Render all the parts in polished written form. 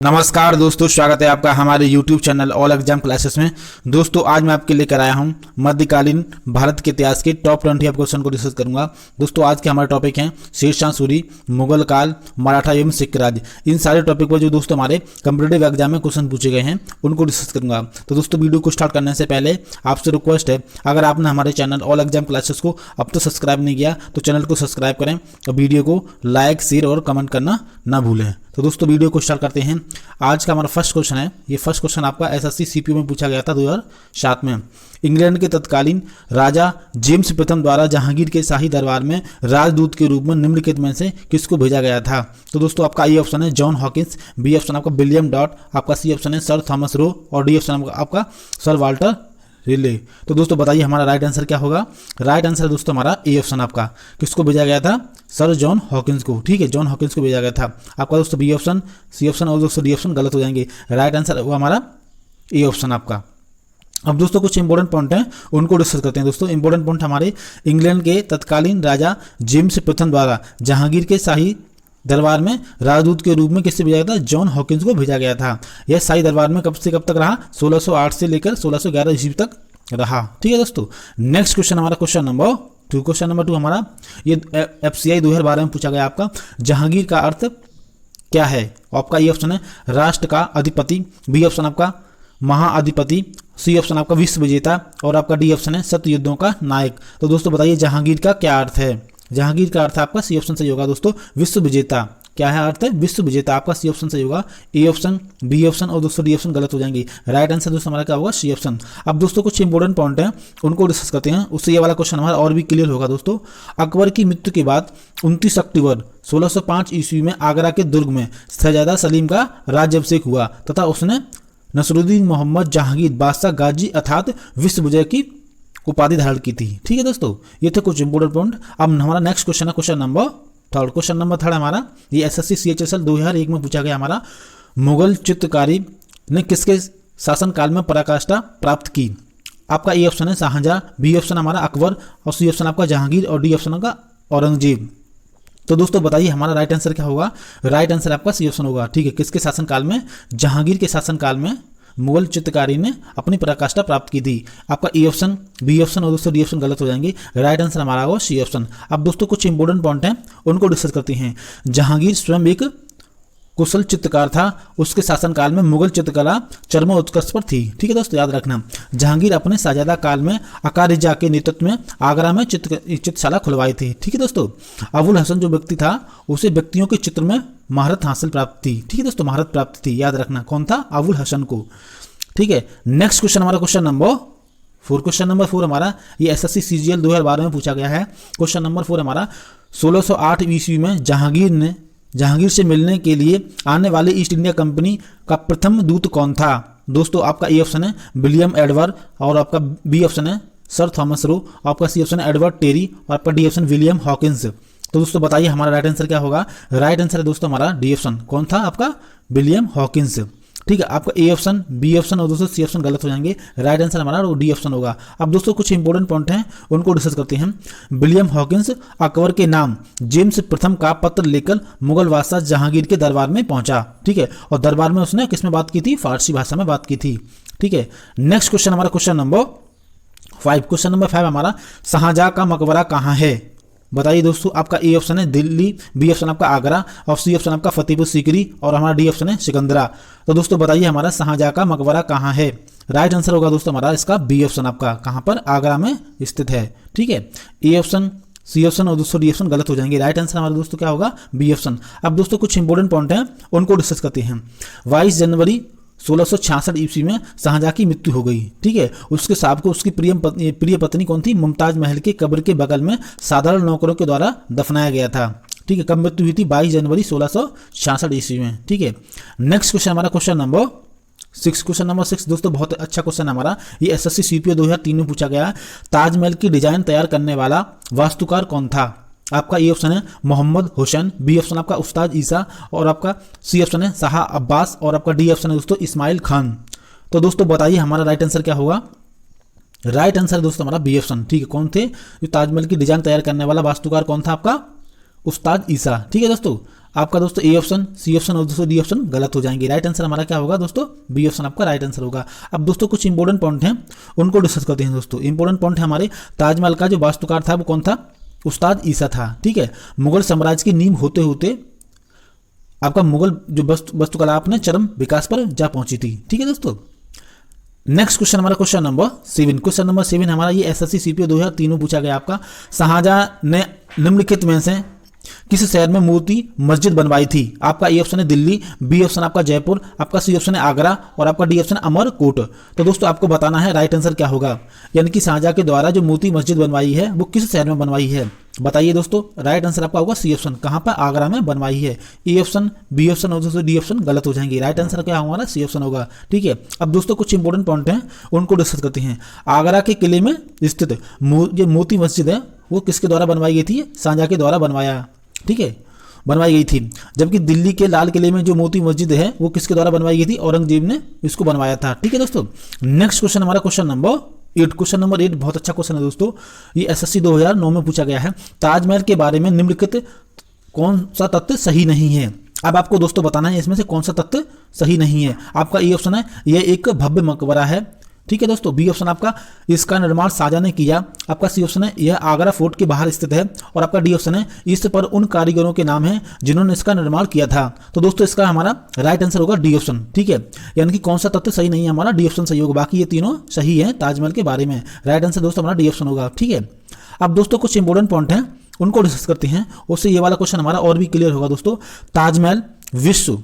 नमस्कार दोस्तों, स्वागत है आपका हमारे YouTube channel all exam classes में। दोस्तों आज मैं आपके लेकर आया हूं मध्यकालीन भारत के इतिहास के टॉप 20 क्वेश्चन को डिस्कस करूंगा। दोस्तों आज के हमारे टॉपिक हैं शेरशाह सूरी, मुगल काल, मराठा एवं सिख राज। इन सारे टॉपिक पर जो दोस्तों हमारे कंपीटेटिव एग्जाम में क्वेश्चन पूछे गए हैं उनको डिस्कस करूंगा। तो दोस्तों वीडियो को स्टार्ट करने से पहले आपसे रिक्वेस्ट है, अगर आपने हमारे चैनल ऑल एग्जाम क्लासेस को अब तक सब्सक्राइब नहीं किया तो चैनल को सब्सक्राइब करें और वीडियो को लाइक, शेयर और कमेंट करना ना भूलें। तो दोस्तों वीडियो को स्टार्ट करते हैं। आज का हमारा फर्स्ट क्वेश्चन है, ये फर्स्ट क्वेश्चन आपका एसएससी सीपीयू में पूछा गया था 2007 में। इंग्लैंड के तत्कालीन राजा जेम्स प्रथम द्वारा जहांगीर के शाही दरबार में राजदूत के रूप में निम्नलिखित में से किसको भेजा गया था? तो दोस्तों आपका ए ऑप्शन है जॉन हॉकिंस, बी ऑप्शन आपका विलियम डॉट, आपका सी ऑप्शन है सर थॉमस रो और डी ऑप्शन आपका सर वाल्टर रिले। तो दोस्तों बताइए हमारा राइट आंसर क्या होगा? राइट आंसर दोस्तों हमारा ए ऑप्शन आपका किसको भेजा गया था? सर जॉन हॉकिंस को। ठीक है, जॉन हॉकिंस को भेजा गया था। आपका दोस्तों बी ऑप्शन, सी ऑप्शन और दोस्तों डी ऑप्शन गलत हो जाएंगे। राइट आंसर हुआ हमारा ए ऑप्शन आपका। अब दोस्तों कुछ इंपॉर्टेंट पॉइंट हैं उनको डिस्कस करते हैं। दोस्तों इंपॉर्टेंट पॉइंट हमारे इंग्लैंड के तत्कालीन राजा जेम्स प्रथम द्वारा जहांगीर के शाही दरबार में राजदूत के रूप में किससे भेजा गया था? जॉन हॉकिंस को भेजा गया था। यह शाही दरबार में कब से कब तक रहा? 1608 से लेकर 1611 ईस्वी तक रहा। ठीक है दोस्तों, नेक्स्ट क्वेश्चन हमारा क्वेश्चन नंबर टू हमारा ये FCI 2012 में पूछा गया आपका जहांगीर का अर्थ क्या है? आपका ये ऑप्शन है राष्ट्र का अधिपति, बी ऑप्शन आपका महाअधिपति, सी ऑप्शन आपका विश्व विजेता और आपका डी ऑप्शन है सत्य युद्धों का नायक। तो दोस्तों बताइए जहांगीर का क्या अर्थ है? जहांगीर का अर्थ आपका सी ऑप्शन सही होगा दोस्तों, विश्व विजेता। क्या है अर्थ है? विश्व विजेता। आपका सी ऑप्शन सही होगा। ए ऑप्शन, बी ऑप्शन और दोस्तों डी ऑप्शन गलत हो जाएंगे। राइट आंसर दोस्तों हमारा क्या होगा? C option. अब दोस्तों कुछ इंपॉर्टेंट पॉइंट हैं उनको डिस्कस करते हैं, उससे ये वाला क्वेश्चन हमारा और भी क्लियर होगा। दोस्तों अकबर की मृत्यु के बाद 29 अक्टूबर 1605 ईस्वी में आगरा के दुर्ग में शहजादा सलीम का राज्याभिषेक हुआ तथा उसने नसरुद्दीन मोहम्मद जहांगीर बादशाह गाजी अर्थात विश्व विजय की उपाधि धारण की थी। ठीक है दोस्तों, ये थे कुछ इंपोर्टेंट पॉइंट। अब हमारा नेक्स्ट क्वेश्चन है क्वेश्चन नंबर थर्ड हमारा ये एसएससी CHSL 2001 में पूछा गया हमारा मुगल चित्रकारी ने किसके शासनकाल में पराकाष्ठा प्राप्त की? आपका ए ऑप्शन है शाहजहां, बी ऑप्शन हमारा अकबर और सी ऑप्शन आपका जहांगीर और डी ऑप्शन का औरंगजेब। तो दोस्तों बताइए हमारा राइट आंसर क्या होगा? राइट आंसर आपका सी ऑप्शन होगा। ठीक है, किसके शासनकाल में? जहांगीर के शासनकाल में मुगल चित्रकारी ने अपनी पराकाष्ठा प्राप्त की थी। आपका ए ऑप्शन, बी ऑप्शन और दोस्तों डी ऑप्शन गलत हो जाएंगे। राइट आंसर हमारा होगा सी ऑप्शन। अब दोस्तों कुछ इंपॉर्टेंट पॉइंट हैं उनको डिस्कस करते हैं। जहांगीर स्वयं एक कुशल चित्रकार था, उसके शासनकाल में मुगल चित्रकला चरमोत्कर्ष पर थी। ठीक है दोस्तों, याद रखना जहांगीर अपने शाहजादा काल में अकारिजा के नेतृत्व में आगरा में चित्रशाला खुलवाई थी। ठीक है दोस्तों, अबुल हसन जो व्यक्ति था उसे व्यक्तियों के चित्र में महारत हासिल प्राप्त थी। ठीक है दोस्तों, महारत प्राप्त थी, याद रखना कौन था? अबुल हसन को। ठीक है, नेक्स्ट क्वेश्चन हमारा क्वेश्चन नंबर 4 हमारा ये एसएससी CGL 2012 में पूछा गया है। क्वेश्चन नंबर 4 हमारा 1608 ईस्वी में जहांगीर से मिलने के लिए आने वाले ईस्ट इंडिया कंपनी का प्रथम दूत कौन था? दोस्तों आपका ए ऑप्शन है विलियम एडवर्ड और आपका बी ऑप्शन है सर थॉमस रो, आपका सी ऑप्शन है एडवर्ड टेरी और आपका डी ऑप्शन विलियम हॉकिंस। तो दोस्तों बताइए हमारा राइट आंसर क्या होगा? राइट आंसर है दोस्तों हमारा डी ऑप्शन। कौन था आपका? William Hawkins. ठीक है, आपका ए ऑप्शन, बी ऑप्शन और दोस्तों सी ऑप्शन गलत हो जाएंगे। राइट आंसर हमारा डी ऑप्शन होगा। अब दोस्तों कुछ इंपॉर्टेंट पॉइंट हैं उनको डिस्कस करते हैं। विलियम हॉकिंस अकबर के नाम जेम्स प्रथम का पत्र लेकर मुगल बादशाह जहांगीर के दरबार में पहुंचा। ठीक है, और दरबार में उसने किस में बात की थी? फारसी भाषा में बात की थी। ठीक है, नेक्स्ट क्वेश्चन हमारा क्वेश्चन नंबर 5 हमारा शाहजहां का मकबरा कहाँ है? बताइए दोस्तों, आपका ए ऑप्शन है दिल्ली, बी ऑप्शन आपका आगरा और सी ऑप्शन आपका फतेहपुर सीकरी और हमारा डी ऑप्शन है सिकंदरा। तो दोस्तों बताइए हमारा शाहजहां का मकबरा कहाँ है? राइट आंसर होगा दोस्तों हमारा इसका बी ऑप्शन आपका कहाँ पर? आगरा में स्थित है। ठीक है, ए ऑप्शन, सी ऑप्शन और दोस्तों डी ऑप्शन गलत हो जाएंगे। राइट आंसर हमारा दोस्तों क्या होगा? B option. अब दोस्तों कुछ इंपॉर्टेंट पॉइंट हैं उनको डिस्कस करते हैं। 22 जनवरी 1666 ईस्वी में शाहजहां की मृत्यु हो गई। ठीक है, उसके साहब को उसकी प्रिय पत्नी कौन थी? मुमताज महल के कब्र के बगल में साधारण नौकरों के द्वारा दफनाया गया था। ठीक है, कब मृत्यु हुई थी? 22 जनवरी 1666 ईस्वी में। ठीक है, नेक्स्ट क्वेश्चन हमारा क्वेश्चन नंबर 6 दोस्तों बहुत अच्छा क्वेश्चन हमारा ये एसएससी CPO 2003 में पूछा गया है। ताजमहल की डिजाइन तैयार करने वाला वास्तुकार कौन था? आपका ए ऑप्शन है मोहम्मद हुसैन, बी ऑप्शन आपका उस्ताद ईसा और आपका सी ऑप्शन है शाह अब्बास और आपका डी ऑप्शन है दोस्तों इस्माइल खान। तो दोस्तों बताइए हमारा राइट आंसर क्या होगा? राइट आंसर दोस्तों हमारा बी ऑप्शन। ठीक है, कौन थे जो ताजमहल की डिजाइन तैयार करने वाला वास्तुकार कौन था? आपका उस्ताद ईसा। ठीक है दोस्तों, आपका दोस्तों ए ऑप्शन, सी ऑप्शन और दोस्तों डी ऑप्शन गलत हो जाएंगे। राइट आंसर हमारा क्या होगा दोस्तों, बी ऑप्शन आपका राइट आंसर होगा। अब दोस्तों कुछ इंपॉर्टेंट पॉइंट हैं, उनको डिस्कस करते हैं दोस्तों। इंपॉर्टेंट पॉइंट है हमारे, ताजमहल का जो वास्तुकार था वो कौन था, उस्ताद ईसा था। ठीक है, मुगल साम्राज्य की नींव होते होते आपका मुगल जो वास्तुकला अपने चरम विकास पर जा पहुंची थी। ठीक है दोस्तों, नेक्स्ट क्वेश्चन हमारा क्वेश्चन नंबर 7। क्वेश्चन नंबर 7 हमारा ये एसएससी सीपीओ 2003 में पूछा गया आपका। शाहजहां ने निम्नलिखित में से किस शहर में मोती मस्जिद बनवाई थी? आपका ए ऑप्शन है दिल्ली, बी ऑप्शन आपका जयपुर, आपका सी ऑप्शन है आगरा और आपका डी ऑप्शन अमरकोट। तो दोस्तों आपको बताना है राइट आंसर क्या होगा, यानी कि शाहजहां के द्वारा जो मोती मस्जिद बनवाई है वो किस शहर में बनवाई है, बताइए दोस्तों। राइट आंसर आपका होगा सी ऑप्शन, कहां पर, आगरा में बनवाई है। ए ऑप्शन, बी ऑप्शन और दोस्तों डी ऑप्शन गलत हो जाएंगे। राइट आंसर क्या हमारा सी ऑप्शन होगा। ठीक है, अब दोस्तों कुछ इंपॉर्टेंट पॉइंट हैं उनको डिस्कस करते हैं। आगरा के किले में स्थित जो मोती मस्जिद है वो किसके द्वारा बनवाई गई थी, शाहजहां के द्वारा बनवाया, ठीक है, बनवाई गई थी। जबकि दिल्ली के लाल किले में जो मोती मस्जिद है वो किसके द्वारा बनवाई गई थी, औरंगजेब ने इसको बनवाया था। ठीक है दोस्तों, नेक्स्ट क्वेश्चन हमारा क्वेश्चन नंबर 8। क्वेश्चन नंबर 8 बहुत अच्छा क्वेश्चन है दोस्तों, ये एसएससी 2009 में पूछा गया है। ताजमहल के बारे में निम्नलिखित कौन सा तथ्य सही नहीं है? अब आपको दोस्तों बताना है इसमें से कौन सा तथ्य सही नहीं है। आपका ए ऑप्शन है यह एक भव्य मकबरा है। ठीक है दोस्तों, बी ऑप्शन आपका इसका निर्माण शाहजहां ने किया। आपका सी ऑप्शन है यह आगरा फोर्ट के बाहर स्थित है और आपका डी ऑप्शन है इस पर उन कारीगरों के नाम हैं जिन्होंने इसका निर्माण किया था। तो दोस्तों इसका हमारा राइट आंसर होगा डी ऑप्शन। ठीक है, यानी कि कौन सा तथ्य सही नहीं है, हमारा डी ऑप्शन सही होगा, बाकी ये तीनों सही है ताजमहल के बारे में। राइट आंसर दोस्तों हमारा डी ऑप्शन होगा। ठीक है, अब दोस्तों कुछ इंपॉर्टेंट पॉइंट हैं उनको डिस्कस करते हैं, उससे ये वाला क्वेश्चन हमारा और भी क्लियर होगा दोस्तों। ताजमहल विश्व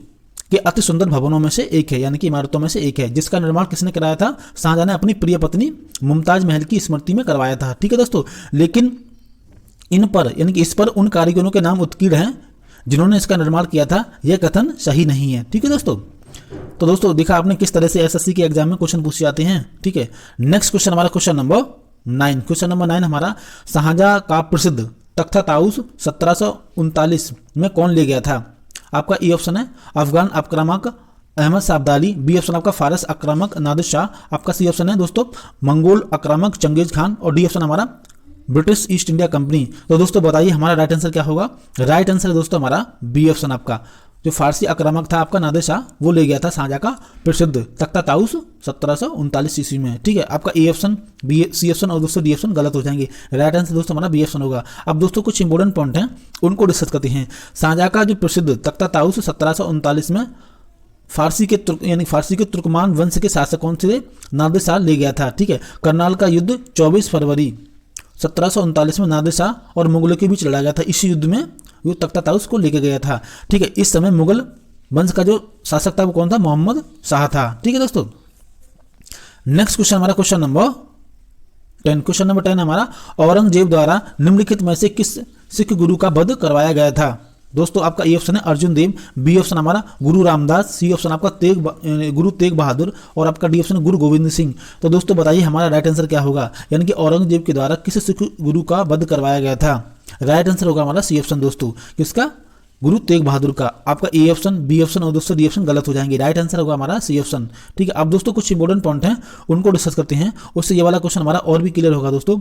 के अति सुंदर भवनों में से एक है, यानी कि इमारतों में से एक है, जिसका निर्माण किसने कराया था, शाहजहां ने अपनी प्रिय पत्नी मुमताज महल की स्मृति में करवाया था। ठीक है दोस्तों, लेकिन इन पर यानी कि इस पर उन कारीगरों के नाम उत्कीर्ण हैं जिन्होंने इसका निर्माण किया था, यह कथन सही नहीं है। ठीक है दोस्तों, तो दोस्तों देखा आपने किस तरह से एसएससी के एग्जाम में क्वेश्चन पूछे जाते हैं। ठीक है, नेक्स्ट क्वेश्चन हमारा क्वेश्चन नंबर 9। क्वेश्चन नंबर 9 हमारा, शाहजहां का प्रसिद्ध तख्ता ताउस 1739 में कौन ले गया था? आपका ए ऑप्शन है अफगान आक्रामक अहमद शाह अब्दाली, बी ऑप्शन आपका फारस आक्रामक नादिर शाह, आपका सी ऑप्शन है दोस्तों मंगोल आक्रामक चंगेज खान और डी ऑप्शन हमारा ब्रिटिश ईस्ट इंडिया कंपनी। तो दोस्तों बताइए हमारा राइट आंसर क्या होगा। राइट आंसर है दोस्तों हमारा बी ऑप्शन, आपका जो फारसी आक्रामक था आपका नादिर शाह वो ले गया था शाहजहां का प्रसिद्ध तख्ता ताउस 1739 ईस्वी में। ठीक है, आपका A option, B, C option और दोस्तों डी ऑप्शन गलत हो जाएंगे। राइट आंसर दोस्तों हमारा बी ऑप्शन होगा। अब दोस्तों कुछ इंपॉर्टेंट पॉइंट हैं उनको डिस्कस करते हैं। शाहजहां का जो प्रसिद्ध तख्ता ताउस 1739 में फारसी के तुर्कमान वंश के शासक कौन से नादिर शाह ले गया था। ठीक है, करनाल का युद्ध 24 फरवरी 1739 में नादिर शाह और मुगलों के बीच लड़ा गया था। इस युद्ध में वो तख्ता ताउस को लेकर गया था। ठीक है, इस समय मुगल वंश का जो शासक था वो कौन था, मोहम्मद शाह था। ठीक है दोस्तों, नेक्स्ट क्वेश्चन हमारा क्वेश्चन नंबर 10। क्वेश्चन नंबर 10 हमारा, औरंगजेब द्वारा निम्नलिखित में से किस सिख गुरु का वध करवाया गया था? दोस्तों आपका ए ऑप्शन है अर्जुन देव, बी ऑप्शन हमारा गुरु रामदास, सी ऑप्शन आपका गुरु तेग बहादुर और आपका डी ऑप्शन गुरु गोविंद सिंह। तो दोस्तों बताइए हमारा राइट आंसर क्या होगा, यानी कि औरंगजेब के द्वारा किस सिख गुरु का वध करवाया गया था? राइट आंसर होगा हमारा सी ऑप्शन दोस्तों, किसका, गुरु तेग बहादुर का। आपका ए ऑप्शन, बी ऑप्शन और दोस्तों डी ऑप्शन गलत हो जाएंगे। राइट आंसर होगा हमारा सी ऑप्शन। ठीक है, अब दोस्तों कुछ इंपॉर्टेंट पॉइंट हैं उनको डिस्कस करते हैं, उससे ये वाला क्वेश्चन हमारा और भी क्लियर होगा दोस्तों।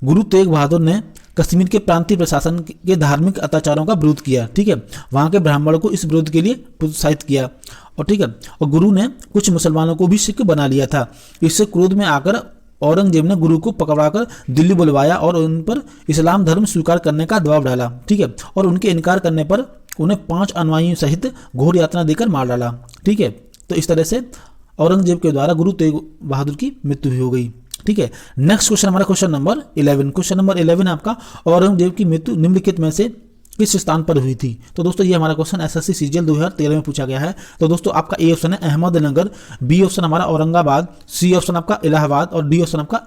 गुरु तेग बहादुर ने कश्मीर के प्रांतीय प्रशासन के धार्मिक अत्याचारों का विरोध किया। ठीक है, वहां के ब्राह्मणों को इस विरोध के लिए प्रोत्साहित किया और ठीक है, और गुरु ने कुछ मुसलमानों को भी सिख बना लिया था। इससे क्रोध में आकर औरंगजेब ने गुरु को पकड़ाकर दिल्ली बुलवाया और उन पर इस्लाम धर्म स्वीकार करने का दबाव डाला। ठीक है, और उनके इनकार करने पर उन्हें 5 अनुयायियों सहित घोर यातना देकर मार डाला। ठीक है, तो इस तरह से औरंगजेब के द्वारा गुरु तेग बहादुर की मृत्यु हो गई। ठीक है, नेक्स्ट क्वेश्चन हमारा क्वेश्चन नंबर 11। क्वेश्चन नंबर 11 आपका, औरंगजेब की मृत्यु निम्नलिखित में से किस स्थान पर हुई थी? तो दोस्तों ये हमारा क्वेश्चन एसएससी सीजीएल 2013 में पूछा गया है। तो दोस्तों आपका ए ऑप्शन है अहमदनगर, बी ऑप्शन हमारा औरंगाबाद, सी ऑप्शन आपका इलाहाबाद और डी ऑप्शन आपका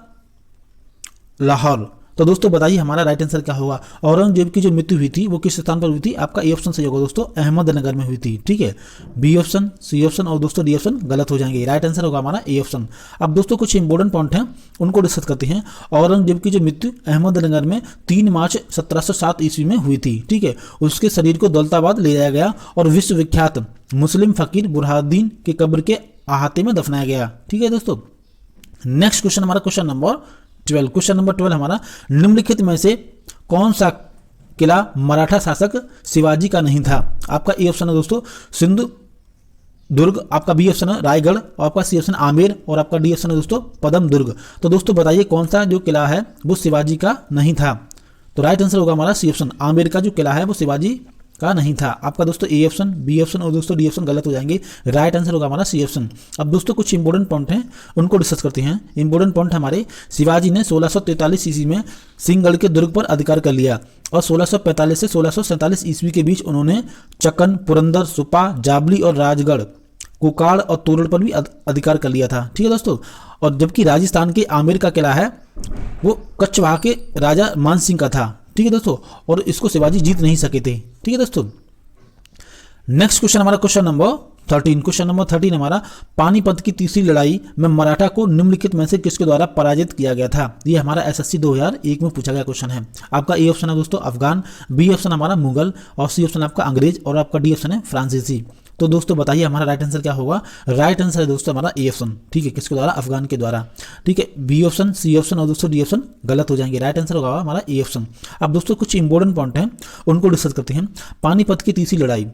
लाहौर। तो दोस्तों बताइए हमारा राइट आंसर क्या होगा। औरंगजेब की जो मृत्यु हुई थी वो किस स्थान पर हुई थी? आपका ए ऑप्शन सही होगा दोस्तों, अहमदनगर में हुई थी। ठीक है, बी ऑप्शन, सी ऑप्शन और दोस्तों डी ऑप्शन गलत हो जाएंगे। राइट आंसर होगा हमारा ए ऑप्शन। अब दोस्तों कुछ इंपॉर्टेंट पॉइंट हैं उनको डिस्कस करते हैं। औरंगजेब की जो मृत्यु अहमदनगर में 3 मार्च 1707 ईस्वी में हुई थी। ठीक है, उसके शरीर को दौलताबाद ले जाया गया और विश्वविख्यात मुस्लिम फकीर बुरहानुद्दीन के कब्र के अहाते में दफनाया गया। ठीक है दोस्तों, नेक्स्ट क्वेश्चन हमारा क्वेश्चन नंबर 12। क्वेश्चन नंबर 12 हमारा, निम्नलिखित में से कौन सा किला मराठा शासक शिवाजी का नहीं था? आपका ए ऑप्शन है दोस्तों सिंधु दुर्ग, आपका बी ऑप्शन है रायगढ़, और आपका सी ऑप्शन आमेर, और आपका डी ऑप्शन है दोस्तों पदम दुर्ग। तो दोस्तों बताइए कौन सा जो किला है वो शिवाजी का नहीं था? तो राइट आंसर होगा हमारा सी ऑप्शन, आमेर का जो किला है वो शिवाजी का नहीं था। आपका दोस्तों ए ऑप्शन, बी ऑप्शन और दोस्तों डी ऑप्शन गलत हो जाएंगे। राइट आंसर होगा हमारा सी ऑप्शन। अब दोस्तों कुछ इंपॉर्टेंट पॉइंट हैं उनको डिस्कस करते हैं। इंपॉर्टेंट पॉइंट हमारे, शिवाजी ने 1643 ईस्वी में सिंहगढ़ के दुर्ग पर अधिकार कर लिया और 1645 से 1647 ईस्वी के बीच उन्होंने चक्कन, पुरंदर, सुपा, जाबली और राजगढ़, कुकाड़ और तोरड़ पर भी अधिकार कर लिया था। ठीक है दोस्तों। और जबकि राजस्थान के आमेर का किला है वो कच्छवाहा के राजा मान सिंह का था। ठीक है दोस्तों, और इसको शिवाजी जीत नहीं सके थे। ठीक है दोस्तों। नेक्स्ट क्वेश्चन हमारा क्वेश्चन नंबर 13। क्वेश्चन नंबर 13 हमारा, पानीपत की तीसरी लड़ाई में मराठा को निम्नलिखित में से किसके द्वारा पराजित किया गया था? ये हमारा एसएससी 2001 में पूछा गया क्वेश्चन है। आपका ए ऑप्शन है दोस्तों अफगान, बी ऑप्शन हमारा मुगल, और सी ऑप्शन आपका अंग्रेज, और आपका डी ऑप्शन है फ्रांसीसी। तो दोस्तों बताइए हमारा राइट आंसर क्या होगा? राइट आंसर है दोस्तों हमारा ए ऑप्शन। ठीक है, किसके द्वारा? अफगान के द्वारा। ठीक है, बी ऑप्शन, सी ऑप्शन और दोस्तों डी ऑप्शन गलत हो जाएंगे। राइट आंसर होगा हमारा ए ऑप्शन। अब दोस्तों कुछ इंपॉर्टेंट पॉइंट हैं उनको डिस्कस करते हैं। पानीपत की तीसरी लड़ाई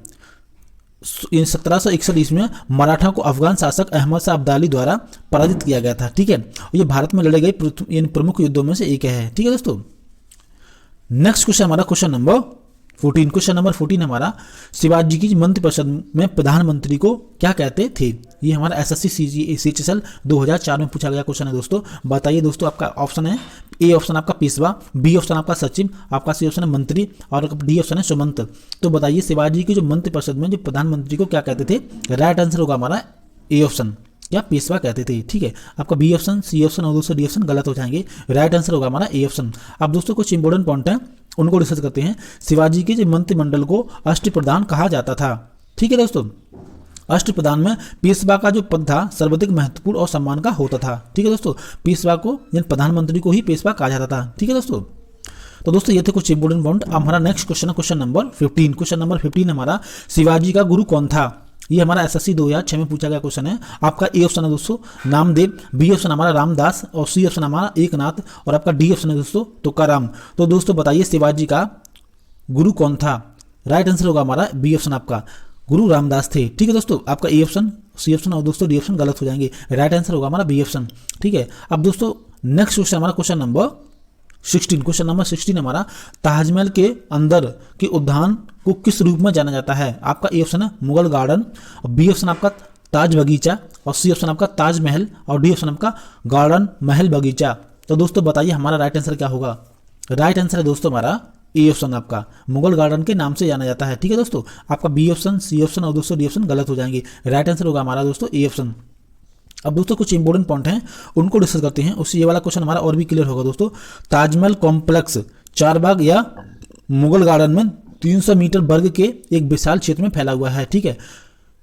1761 ईस्वी में मराठा को अफगान शासक अहमद शाह अब्दाली द्वारा पराजित किया गया था। ठीक है, ये भारत में लड़े गए प्रमुख युद्धों में से एक है। ठीक है दोस्तों। नेक्स्ट क्वेश्चन हमारा क्वेश्चन नंबर 14। क्वेश्चन नंबर 14 हमारा, शिवाजी की मंत्रिपरिषद में प्रधानमंत्री को क्या कहते थे? ये हमारा एसएससी सीएचएसएल 2004 में पूछा गया क्वेश्चन है दोस्तों। बताइए दोस्तों, आपका ऑप्शन है ए ऑप्शन आपका पेशवा, बी ऑप्शन आपका सचिव, आपका सी ऑप्शन है मंत्री, और डी ऑप्शन है सुमंत। तो बताइए शिवाजी की जो मंत्रिपरिषद में जो प्रधानमंत्री को क्या कहते थे? राइट आंसर होगा हमारा ए ऑप्शन, या पेशवा कहते थे। ठीक है, आपका बी ऑप्शन, सी ऑप्शन और दोस्तों डी ऑप्शन गलत हो जाएंगे। राइट आंसर होगा हमारा ए ऑप्शन। अब दोस्तों कुछ इंपॉर्टेंट पॉइंट हैं उनको डिस्कस करते हैं। शिवाजी के जो मंत्रिमंडल को अष्टप्रधान कहा जाता था। ठीक है दोस्तों, अष्टप्रधान में पेशवा का जो पद था सर्वाधिक महत्वपूर्ण और सम्मान का होता था। ठीक है दोस्तों, पेशवा को प्रधानमंत्री को ही पेशवा कहा जाता था। ठीक है दोस्तों। तो दोस्तों ये थे कुछ इंपॉर्टेंट पॉइंट। अब हमारा नेक्स्ट क्वेश्चन है क्वेश्चन नंबर 15। क्वेश्चन नंबर 15 हमारा, शिवाजी का गुरु कौन था? ये हमारा एसएससी 2006 में पूछा गया क्वेश्चन है। आपका ए ऑप्शन है दोस्तों नामदेव, बी ऑप्शन हमारा रामदास, और सी ऑप्शन हमारा एकनाथ, और आपका डी ऑप्शन है दोस्तों तुकाराम। तो दोस्तों बताइए शिवाजी का गुरु कौन था? राइट आंसर होगा हमारा बी ऑप्शन, आपका गुरु रामदास थे। ठीक है दोस्तों, आपका ए ऑप्शन, सी ऑप्शन और दोस्तों डी ऑप्शन गलत हो जाएंगे। राइट आंसर होगा हमारा बी ऑप्शन। ठीक है, अब दोस्तों नेक्स्ट क्वेश्चन हमारा क्वेश्चन नंबर 16। क्वेश्चन नंबर 16 हमारा, ताजमहल के अंदर के उद्यान को किस रूप में जाना जाता है? आपका ए ऑप्शन है मुगल गार्डन, और बी ऑप्शन आपका ताज बगीचा, और सी ऑप्शन आपका ताजमहल, और डी ऑप्शन आपका गार्डन महल बगीचा। तो दोस्तों बताइए हमारा राइट आंसर क्या होगा? राइट आंसर है दोस्तों हमारा ए ऑप्शन, आपका मुगल गार्डन के नाम से जाना जाता है। ठीक है दोस्तों, आपका बी ऑप्शन, सी ऑप्शन और दोस्तों डी ऑप्शन गलत हो जाएंगे। राइट आंसर होगा हमारा दोस्तों ए ऑप्शन। अब दोस्तों कुछ इंपॉर्टेंट पॉइंट हैं उनको डिस्कस करते हैं, उससे ये वाला क्वेश्चन हमारा और भी क्लियर होगा दोस्तों। ताजमहल कॉम्प्लेक्स चारबाग या मुगल गार्डन में 300 मीटर वर्ग के एक विशाल क्षेत्र में फैला हुआ है। ठीक है,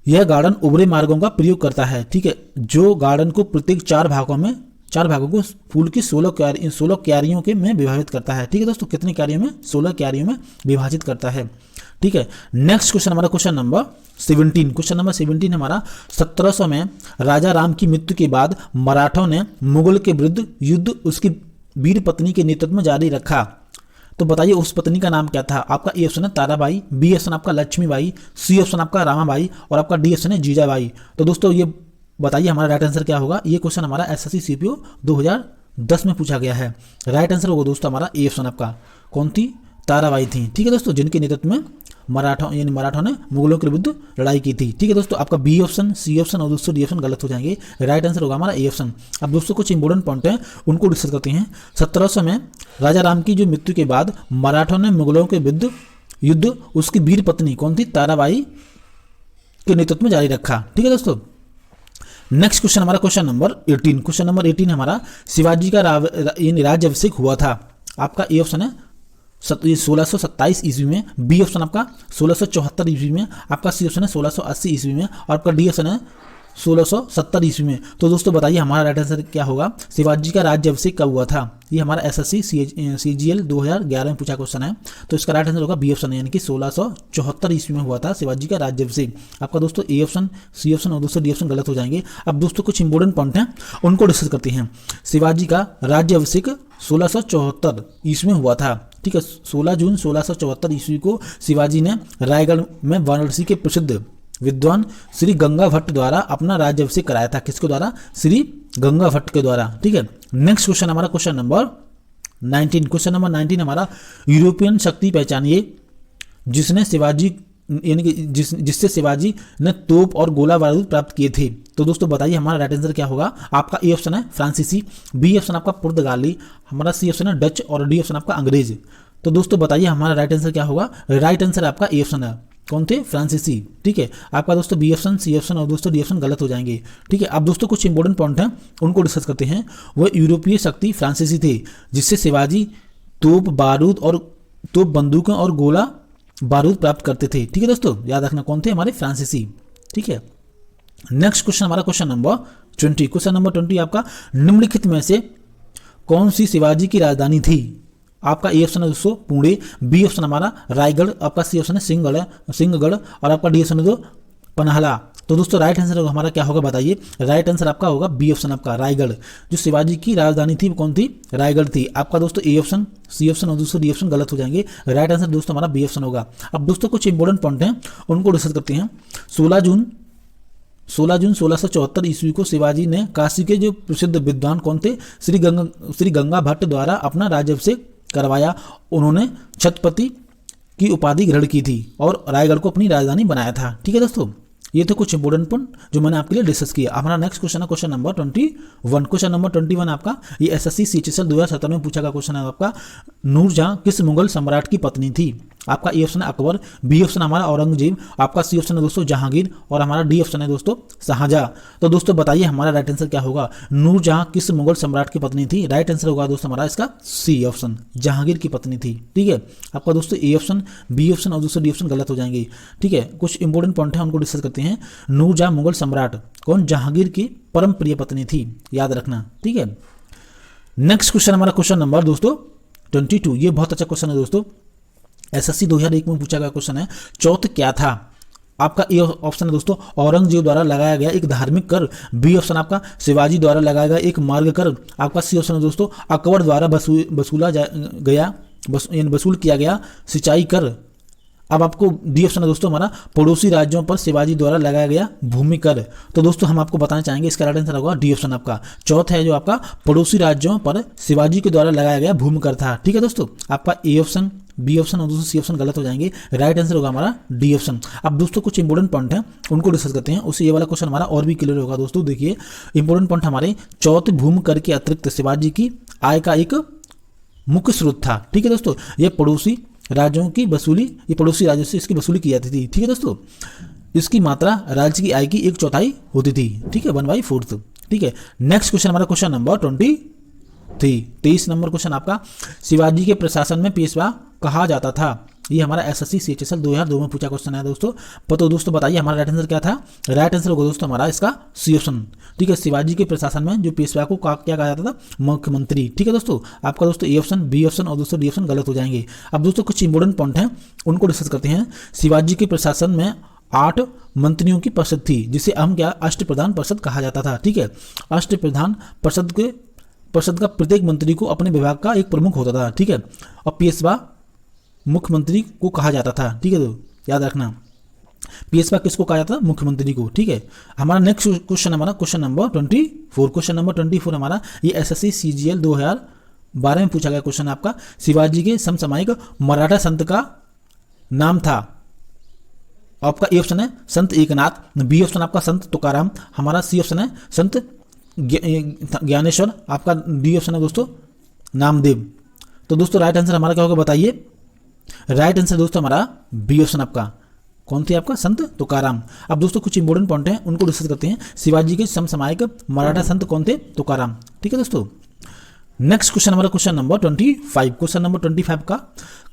यह गार्डन उभरे मार्गों का प्रयोग करता है। ठीक है, जो गार्डन को प्रत्येक चार भागों को फूल की 16 क्यारियों के में विभाजित करता है। ठीक है दोस्तों, कितनी क्यारियों में? 16 क्यारियों में विभाजित करता है। ठीक है, नेक्स्ट क्वेश्चन हमारा क्वेश्चन नंबर 17। क्वेश्चन नंबर 17 हमारा, 1700 में राजा राम की मृत्यु के बाद मराठों ने मुगल के विरुद्ध युद्ध उसकी वीर पत्नी के नेतृत्व में जारी रखा। तो बताइए उस पत्नी का नाम क्या था? आपका ए ऑप्शन है ताराबाई, बी ऑप्शन आपका लक्ष्मीबाई, सी ऑप्शन आपका रामाबाई, और आपका डी ऑप्शन है जीजाबाई। तो दोस्तों ये बताइए हमारा राइट आंसर क्या होगा? ये क्वेश्चन हमारा एसएससी सीपीओ 2010 में पूछा गया है। राइट आंसर होगा दोस्तों हमारा ए ऑप्शन, आपका कौन थी? ताराबाई थी। ठीक है दोस्तों, जिनके नेतृत्व में मराठों ने मुगलों के विरुद्ध लड़ाई की थी। ठीक है दोस्तों, आपका बी ऑप्शन, सी ऑप्शन और दोस्तों डी ऑप्शन गलत हो जाएंगे। राइट आंसर होगा हमारा ए ऑप्शन। अब दोस्तों कुछ इंपॉर्टेंट पॉइंट हैं उनको डिस्कस करते हैं। 1700 में राजा राम की जो मृत्यु के बाद मराठों ने मुगलों के विरुद्ध युद्ध उसकी वीर पत्नी कौन थी? ताराबाई के नेतृत्व में जारी रखा। ठीक है दोस्तों, नेक्स्ट क्वेश्चन हमारा क्वेश्चन नंबर 18। क्वेश्चन नंबर 18 हमारा, शिवाजी का राज्याभिषेक हुआ था। आपका ए ऑप्शन है 1627 ईस्वी में, बी ऑप्शन आपका 1674 ईस्वी में, आपका सी ऑप्शन है 1680 ईस्वी में, और आपका डी ऑप्शन है 1670 ईस्वी में। तो दोस्तों बताइए हमारा राइट आंसर क्या होगा? शिवाजी का राज्याभिषेक कब हुआ था? ये हमारा एसएससी सीजीएल 2011 में पूछा क्वेश्चन है। तो इसका राइट आंसर होगा बी ऑप्शन, यानी कि 1674 ईस्वी में हुआ था शिवाजी का राज्याभिषेक। आपका दोस्तों ए ऑप्शन, सी ऑप्शन और दोस्तों डी ऑप्शन गलत हो जाएंगे। अब दोस्तों कुछ इंपॉर्टेंट पॉइंट हैं उनको डिस्कस करते हैं। शिवाजी का राज्याभिषेक 1674 ईस्वी में हुआ था। ठीक है। 16 जून 1674 ईस्वी को शिवाजी ने रायगढ़ में वाराणसी के प्रसिद्ध विद्वान श्री गंगा भट्ट द्वारा अपना राज्याभिषेक कराया था। किसके द्वारा? श्री गंगा भट्ट के द्वारा, ठीक है। नेक्स्ट क्वेश्चन हमारा क्वेश्चन नंबर 19। क्वेश्चन नंबर 19 हमारा, यूरोपियन शक्ति पहचानिए जिसने शिवाजी यानी कि जिससे शिवाजी ने तोप और गोला बारूद प्राप्त किए थे। तो दोस्तों बताइए हमारा राइट आंसर क्या होगा। आपका ए ऑप्शन है फ्रांसीसी, बी ऑप्शन आपका पुर्तगाली, हमारा सी ऑप्शन है डच और डी ऑप्शन आपका अंग्रेज। तो दोस्तों बताइए हमारा राइट आंसर क्या होगा। राइट आंसर आपका ए ऑप्शन है, कौन थे? फ्रांसीसी, ठीक है। आपका दोस्तों बी ऑप्शन, सी ऑप्शन और दोस्तों डी ऑप्शन गलत हो जाएंगे, ठीक है। अब दोस्तों कुछ इंपॉर्टेंट पॉइंट हैं उनको डिस्कस करते हैं। वह यूरोपीय शक्ति फ्रांसीसी थे जिससे शिवाजी तोप बारूद और तोप बंदूकें और गोला बारूद प्राप्त करते थे, ठीक है दोस्तों, याद रखना कौन थे? हमारे फ्रांसीसी, ठीक है। नेक्स्ट क्वेश्चन हमारा क्वेश्चन नंबर 20। क्वेश्चन नंबर 20 आपका, निम्नलिखित में से कौन सी शिवाजी की राजधानी थी? आपका ए ऑप्शन है दोस्तों पुणे, बी ऑप्शन हमारा रायगढ़, आपका सी ऑप्शन है सिंहगढ़ और आपका डी ऑप्शन है दो पन्हाला। तो दोस्तों राइट आंसर हमारा क्या होगा बताइए। राइट आंसर आपका होगा बी ऑप्शन आपका रायगढ़। जो शिवाजी की राजधानी थी वो कौन थी? रायगढ़ थी। आपका दोस्तों ए ऑप्शन, सी ऑप्शन और दोस्तों डी ऑप्शन गलत हो जाएंगे। राइट आंसर दोस्तों हमारा बी ऑप्शन होगा। अब दोस्तों कुछ इंपॉर्टेंट पॉइंट हैं उनको डिस्कस करते हैं। 16 जून 1674 ईस्वी को शिवाजी ने काशी के जो प्रसिद्ध विद्वान कौन थे? श्री गंगा भट्ट द्वारा अपना राज्याभिषेक करवाया। उन्होंने छत्रपति की उपाधि ग्रहण की थी और रायगढ़ को अपनी राजधानी बनाया था, ठीक है दोस्तों। ये थे कुछ इंपोर्टेंट पॉइंट जो मैंने आपके लिए डिस्कस किया। हमारा नेक्स्ट क्वेश्चन है क्वेश्चन नंबर 21। क्वेश्चन नंबर 21 आपका ये एसएससी सीएचएसएल 2017 में पूछा गया क्वेश्चन है आपका। नूरजहां किस मुगल सम्राट की पत्नी थी? आपका ए ऑप्शन है अकबर, बी ऑप्शन हमारा औरंगजेब, आपका सी ऑप्शन है दोस्तों जहांगीर और हमारा डी ऑप्शन है दोस्तों शाहजहां। तो दोस्तों बताइए हमारा राइट आंसर क्या होगा। नूरजहां किस मुगल सम्राट की पत्नी थी? राइट आंसर होगा दोस्तों हमारा इसका सी ऑप्शन, जहांगीर की पत्नी थी, ठीक है। आपका दोस्तों ए ऑप्शन, बी ऑप्शन और दोस्तों डी ऑप्शन गलत हो जाएंगे, ठीक है। कुछ इंपोर्टेंट पॉइंट है उनको डिस्कस करते हैं। नूरजहां मुगल सम्राट कौन? जहांगीर की परम प्रिय पत्नी थी, याद रखना, ठीक है। नेक्स्ट क्वेश्चन हमारा क्वेश्चन नंबर दोस्तों 22। ये बहुत अच्छा क्वेश्चन है दोस्तों, एसएससी 2001 में पूछा गया क्वेश्चन है। चौथ क्या था? आपका ए ऑप्शन है दोस्तों औरंगजेब द्वारा लगाया गया एक धार्मिक कर, बी ऑप्शन आपका शिवाजी द्वारा लगाया गया एक मार्ग कर, आपका सी ऑप्शन है दोस्तों अकबर द्वारा वसूल किया गया सिंचाई कर। अब आपको डी ऑप्शन है दोस्तों हमारा पड़ोसी राज्यों पर शिवाजी द्वारा लगाया गया भूमि कर। तो दोस्तों हम आपको बताना चाहेंगे इसका राइट आंसर होगा डी ऑप्शन आपका। चौथ है जो आपका पड़ोसी राज्यों पर शिवाजी के द्वारा लगाया गया भूमि कर था, ठीक है दोस्तों। आपका ए ऑप्शन, बी ऑप्शन और दोस्तों सी ऑप्शन गलत हो जाएंगे। राइट आंसर होगा हमारा डी ऑप्शन। अब दोस्तों कुछ इंपोर्टेंट पॉइंट हैं उनको डिस्कस करते हैं, उससे ये वाला क्वेश्चन हमारा और भी क्लियर होगा दोस्तों। देखिए इंपोर्टेंट पॉइंट हमारे, चौथ भूमि कर के अतिरिक्त शिवाजी की आय का एक मुख्य स्रोत था, ठीक है दोस्तों। ये पड़ोसी राज्यों की वसूली, ये पड़ोसी राज्यों से इसकी वसूली की जाती थी, ठीक है दोस्तों। इसकी मात्रा राज्य की आय की 1/4 होती थी, ठीक है, 1/4, ठीक है। नेक्स्ट क्वेश्चन हमारा क्वेश्चन नंबर 23 नंबर क्वेश्चन आपका, शिवाजी के प्रशासन में पेशवा कहा जाता था। ये हमारा एसएससी सीएचएसएल 2002 में पूछा क्वेश्चन है दोस्तों। तो दोस्तों बताइए हमारा राइट आंसर क्या था। राइट आंसर होगा दोस्तों हमारा इसका सी ऑप्शन, ठीक है। शिवाजी के प्रशासन में जो पेशवा को क्या कहा जाता था? मुख्यमंत्री, ठीक है दोस्तों। आपका दोस्तों ए ऑप्शन, बी ऑप्शन और दोस्तों डी ऑप्शन गलत हो जाएंगे। अब दोस्तों कुछ इंपोर्टेंट पॉइंट हैं उनको डिस्कस करते हैं। शिवाजी के प्रशासन में 8 मंत्रियों की परिषद थी जिसे हम क्या अष्टप्रधान परिषद कहा जाता था, ठीक है। अष्टप्रधान परिषद का प्रत्येक मंत्री को अपने विभाग का एक प्रमुख होता था, ठीक है। और पेशवा मुख्यमंत्री को कहा जाता था, ठीक है। तो याद रखना पेशवा किसको कहा जाता था? मुख्यमंत्री को, ठीक है। हमारा नेक्स्ट क्वेश्चन हमारा क्वेश्चन नंबर 24। क्वेश्चन नंबर 24 हमारा ये एसएससी सीजीएल 2012 में पूछा गया क्वेश्चन आपका। शिवाजी के समसामयिक मराठा संत का नाम था। आपका ए ऑप्शन है संत एकनाथ, बी ऑप्शन आपका संत तुकाराम, हमारा सी ऑप्शन है संत ज्ञानेश्वर, आपका डी ऑप्शन है दोस्तों नामदेव। तो दोस्तों राइट आंसर हमारा क्या होगा बताइए। राइट आंसर दोस्तों हमारा बी ऑप्शन आपका, कौन थे आपका? संत तुकाराम। अब दोस्तों कुछ इंपोर्टेंट पॉइंट हैं उनको डिस्कस करते हैं। शिवाजी के समसामयिक मराठा संत कौन थे? तुकाराम, ठीक है दोस्तों। नेक्स्ट क्वेश्चन हमारा क्वेश्चन नंबर 25। क्वेश्चन नंबर 25 का,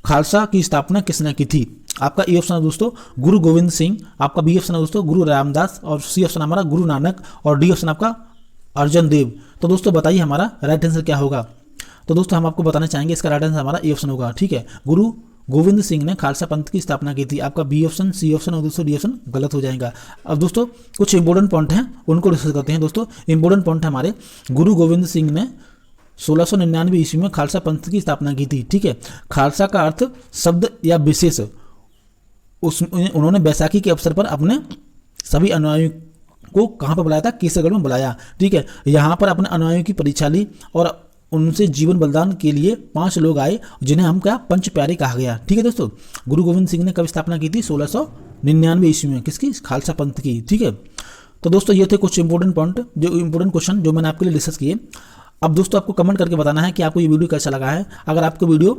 खालसा की स्थापना किसने की थी? आपका ए ऑप्शन है दोस्तों गुरु गोविंद सिंह, आपका बी ऑप्शन है दोस्तों गुरु रामदास और सी ऑप्शन हमारा गुरु नानक और डी ऑप्शन आपका अर्जन देव। तो दोस्तों बताइए हमारा राइट आंसर क्या होगा। तो दोस्तों हम आपको बताना चाहेंगे इसका राइट आंसर हमारा ए ऑप्शन होगा, ठीक है। गुरु गोविंद सिंह ने खालसा पंथ की स्थापना की थी। आपका बी ऑप्शन, सी ऑप्शन और दोस्तों डी ऑप्शन गलत हो जाएगा। अब दोस्तों कुछ इंपोर्टेंट पॉइंट हैं उनको डिस्कस करते हैं। दोस्तों इंपोर्टेंट पॉइंट है हमारे, गुरु गोविंद सिंह ने 1699 ईस्वी में खालसा पंथ की स्थापना की थी। ठीक है, खालसा का अर्थ शब्द या विशेष। उन्होंने बैसाखी के अवसर पर अपने सभी अनुयायियों को कहाँ पर बुलाया था? केसरगढ़ में बुलाया। ठीक है, यहाँ पर अपने अनुयायियों की परीक्षा ली और उनसे जीवन बलिदान के लिए 5 लोग आए जिन्हें हम क्या पंच प्यारे कहा गया। ठीक है दोस्तों, गुरु गोविंद सिंह ने कब स्थापना की थी? 1699 ईस्वी में। किसकी? खालसा पंथ की। ठीक है, तो दोस्तों ये थे कुछ इंपॉर्टेंट पॉइंट, जो इंपॉर्टेंट क्वेश्चन जो मैंने आपके लिए डिस्कस किए। अब दोस्तों आपको कमेंट करके बताना है कि आपको ये वीडियो कैसा लगा है। अगर आपको वीडियो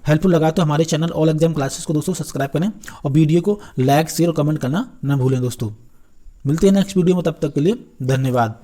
हेल्पफुल लगा तो हमारे चैनल ऑल एग्जाम क्लासेस को दोस्तों सब्सक्राइब करें और वीडियो को लाइक शेयर और कमेंट करना न भूलें। दोस्तों मिलते हैं नेक्स्ट वीडियो में, तब तक के लिए धन्यवाद।